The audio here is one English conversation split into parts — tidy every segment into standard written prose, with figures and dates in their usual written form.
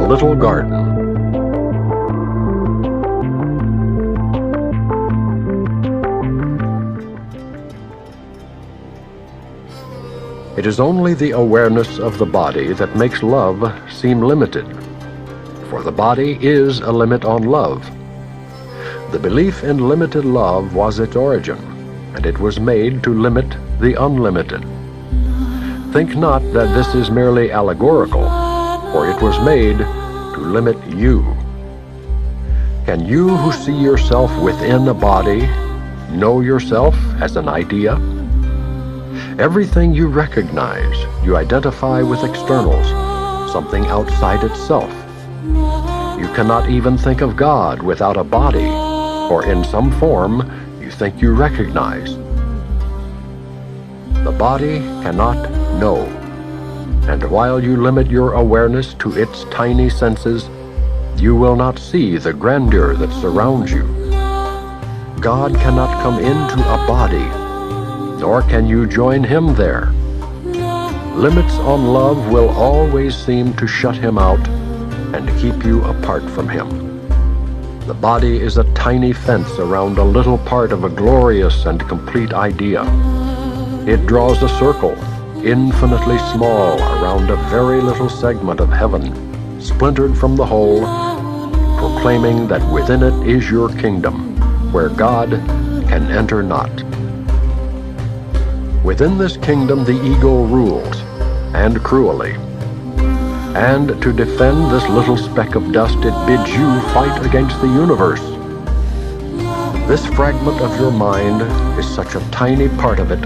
little garden. It is only the awareness of the body that makes love seem limited, for the body is a limit on love. The belief in limited love was its origin, and it was made to limit the unlimited. Think not that this is merely allegorical, for it was made to limit you. Can you who see yourself within a body know yourself as an idea? Everything you recognize, you identify with externals, something outside itself. You cannot even think of God without a body, or in some form you think you recognize. The body cannot know, and while you limit your awareness to its tiny senses, you will not see the grandeur that surrounds you. God cannot come into a body, nor can you join him there. Limits on love will always seem to shut him out and keep you apart from him. The body is a tiny fence around a little part of a glorious and complete idea. It draws a circle, infinitely small, around a very little segment of heaven, splintered from the whole, proclaiming that within it is your kingdom, where God can enter not. Within this kingdom the ego rules, and cruelly. And to defend this little speck of dust, it bids you fight against the universe. This fragment of your mind is such a tiny part of it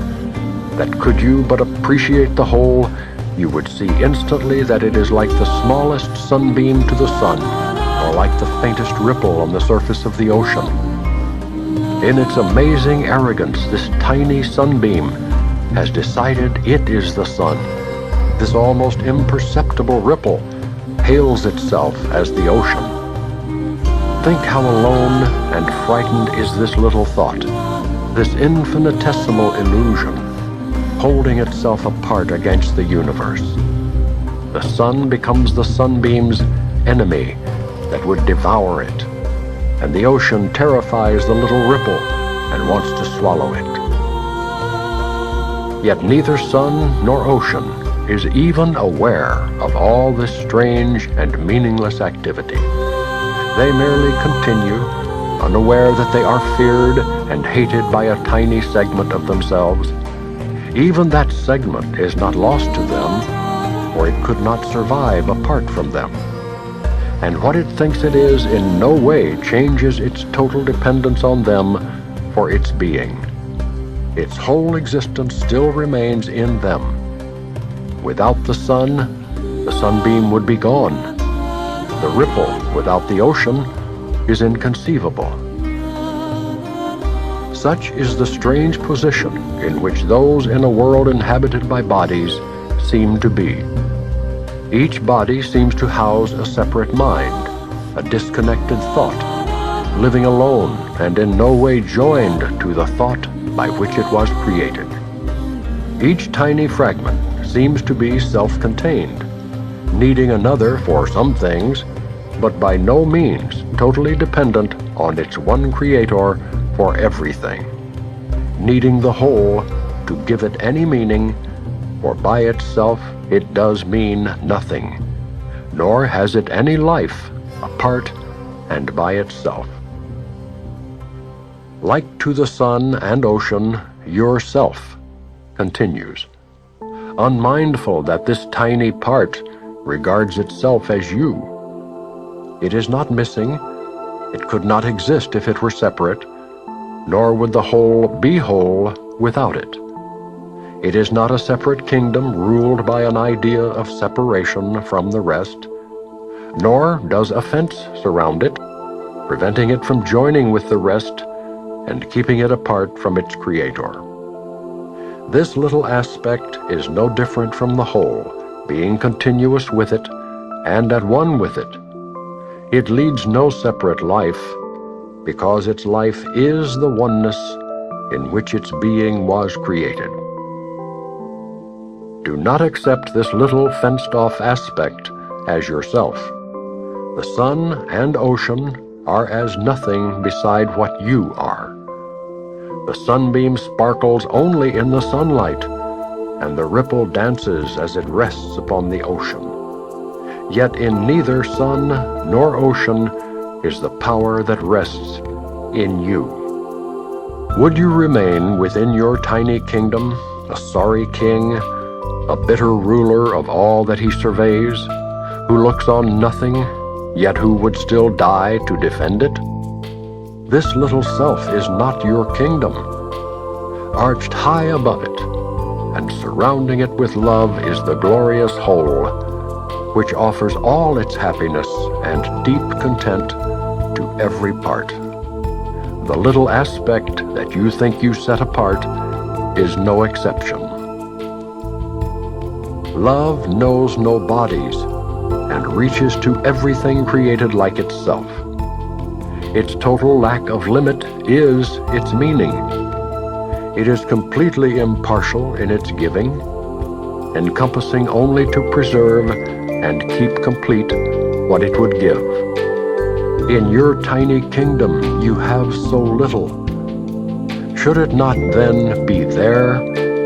that could you but appreciate the whole, you would see instantly that it is like the smallest sunbeam to the sun, or like the faintest ripple on the surface of the ocean. In its amazing arrogance, this tiny sunbeam has decided it is the sun. This almost imperceptible ripple hails itself as the ocean. Think how alone and frightened is this little thought, this infinitesimal illusion, holding itself apart against the universe. The sun becomes the sunbeam's enemy that would devour it, and the ocean terrifies the little ripple and wants to swallow it. Yet neither sun nor ocean is even aware of all this strange and meaningless activity. They merely continue, unaware that they are feared and hated by a tiny segment of themselves. Even that segment is not lost to them, for it could not survive apart from them. And what it thinks it is in no way changes its total dependence on them for its being. Its whole existence still remains in them. Without the sun, the sunbeam would be gone. The ripple without the ocean is inconceivable. Such is the strange position in which those in a world inhabited by bodies seem to be. Each body seems to house a separate mind, a disconnected thought, living alone and in no way joined to the thought by which it was created. Each tiny fragment seems to be self-contained, needing another for some things, but by no means totally dependent on its one creator for everything, needing the whole to give it any meaning, for by itself it does mean nothing, nor has it any life apart and by itself. Like to the sun and ocean, yourself continues, unmindful that this tiny part regards itself as you. It is not missing. It could not exist if it were separate, nor would the whole be whole without it. It is not a separate kingdom ruled by an idea of separation from the rest, nor does a fence surround it, preventing it from joining with the rest and keeping it apart from its creator. This little aspect is no different from the whole, being continuous with it and at one with it. It leads no separate life, because its life is the oneness in which its being was created. Do not accept this little fenced-off aspect as yourself. The sun and ocean are as nothing beside what you are. The sunbeam sparkles only in the sunlight, and the ripple dances as it rests upon the ocean. Yet in neither sun nor ocean is the power that rests in you. Would you remain within your tiny kingdom, a sorry king, a bitter ruler of all that he surveys, who looks on nothing, yet who would still die to defend it? This little self is not your kingdom. Arched high above it, and surrounding it with love is the glorious whole, which offers all its happiness and deep content to every part. The little aspect that you think you set apart is no exception. Love knows no bodies and reaches to everything created like itself. Its total lack of limit is its meaning. It is completely impartial in its giving, encompassing only to preserve and keep complete what it would give. In your tiny kingdom you have so little. Should it not then be there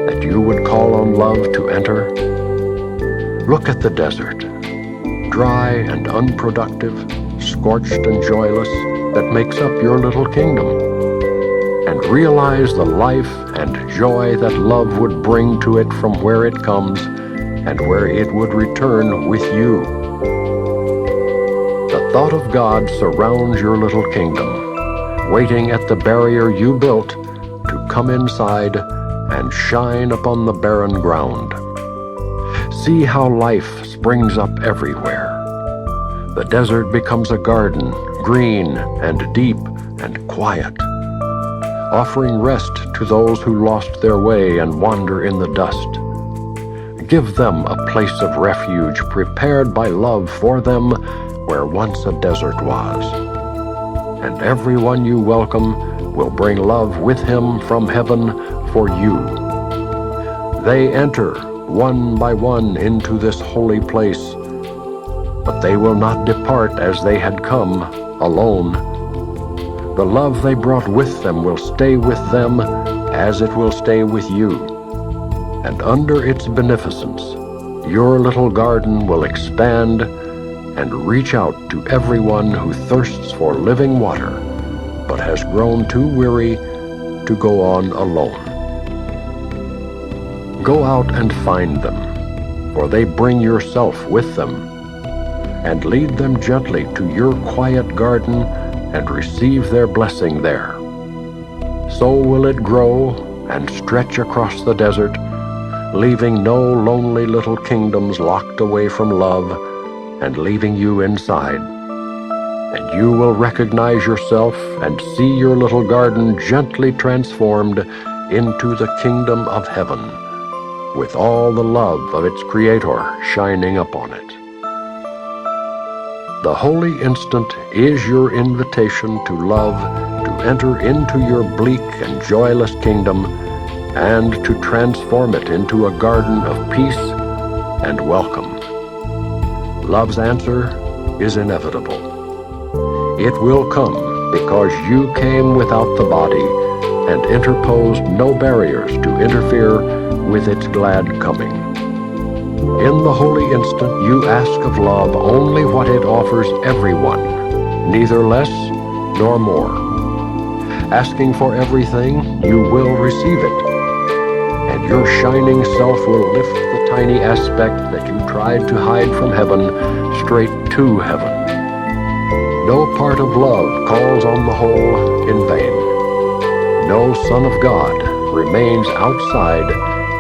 that you would call on love to enter? Look at the desert, dry and unproductive, scorched and joyless, that makes up your little kingdom, and realize the life and joy that love would bring to it from where it comes and where it would return with you. The thought of God surrounds your little kingdom, waiting at the barrier you built to come inside and shine upon the barren ground. See how life springs up everywhere. The desert becomes a garden, green and deep and quiet, offering rest to those who lost their way and wander in the dust. Give them a place of refuge prepared by love for them where once a desert was. And everyone you welcome will bring love with him from heaven for you. They enter one by one into this holy place, but they will not depart as they had come, alone. The love they brought with them will stay with them as it will stay with you. And under its beneficence, your little garden will expand and reach out to everyone who thirsts for living water, but has grown too weary to go on alone. Go out and find them, for they bring yourself with them, and lead them gently to your quiet garden and receive their blessing there. So will it grow and stretch across the desert, leaving no lonely little kingdoms locked away from love and leaving you inside. And you will recognize yourself and see your little garden gently transformed into the kingdom of heaven, with all the love of its Creator shining upon it. The holy instant is your invitation to love, to enter into your bleak and joyless kingdom, and to transform it into a garden of peace and welcome. Love's answer is inevitable. It will come because you came without the body and interposed no barriers to interfere with its glad coming. In the holy instant you ask of love only what it offers everyone, neither less nor more. Asking for everything, you will receive it, and your shining self will lift the tiny aspect that you tried to hide from heaven straight to heaven. No part of love calls on the whole in vain. No Son of God remains outside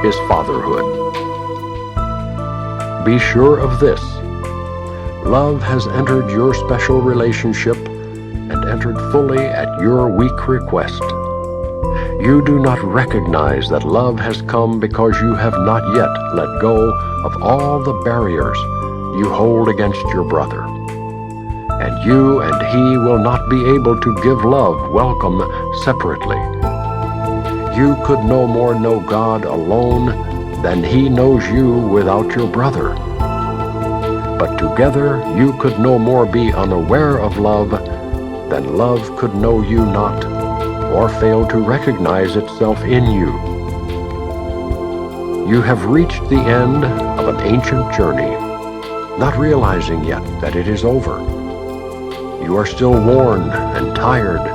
his fatherhood. Be sure of this: love has entered your special relationship and entered fully at your weak request. You do not recognize that love has come because you have not yet let go of all the barriers you hold against your brother. And you and he will not be able to give love welcome separately. You could no more know God alone than he knows you without your brother. but together you could no more be unaware of love than love could know you not, or fail to recognize itself in you. You have reached the end of an ancient journey, not realizing yet that it is over. You are still worn and tired,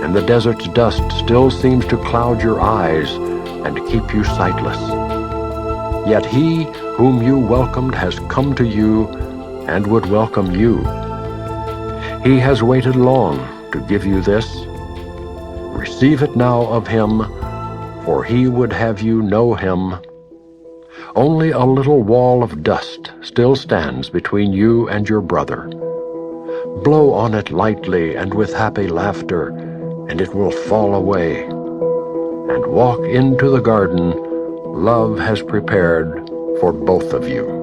and the desert's dust still seems to cloud your eyes and keep you sightless. Yet he whom you welcomed has come to you and would welcome you. He has waited long to give you this. Receive it now of him, for he would have you know him. Only a little wall of dust still stands between you and your brother. Blow on it lightly and with happy laughter, and it will fall away. And walk into the garden love has prepared for both of you.